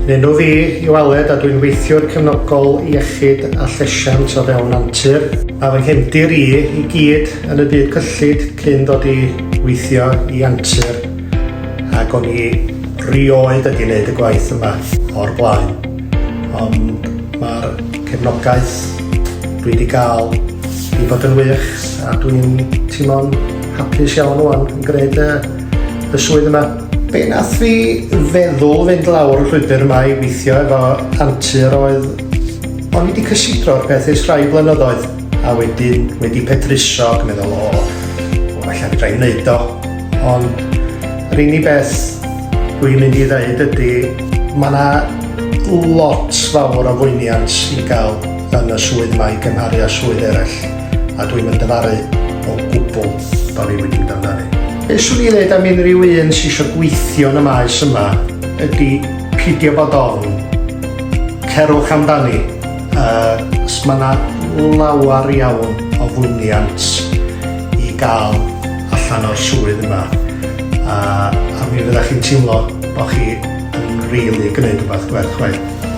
Enw fi Iwaled a dwi'n Gweithiwr Cefnogol Iechyd a Llesiant o fewn Antur. A fy nghefndir i gyd yn y byd cyllid cyn dod i weithio i Antur. Ac o'n i rioed wedi wneud y gwaith yma o'r blaen. Ond mae'r cefnogaeth dwi wedi gael i fod yn wych a dwi'n teimlo'n hapus iawn wan yn gwneud y swydd yma. Be nath fi feddwl fynd lawr y llwybr yma i weithio efo Antur oedd o'n i wedi cysidro'r peth ers rhai blynyddoedd a wedyn wedi pedrusio ac yn meddwl allan rhaid wneud o. Ond yr unig beth dwi'n mynd i ddweud ydy mae yna lot fawr o fwyniant i gael yn y swydd yma i gymharu â swydd eraill a dwi'n mynd dyfaru o gwbl bod fi wedi mynd amdani. Be swn i ddweud am unrhyw un sy'n eisiau gweithio yn y maes yma ydy pidio bod ofn, cerwch amdani. Mae yna lawar iawn o fwyniant i gael allan o'r swydd yma. A mi fyddach chi'n teimlo bod chi yn rili gwneud rhywbeth gwerth chwaith.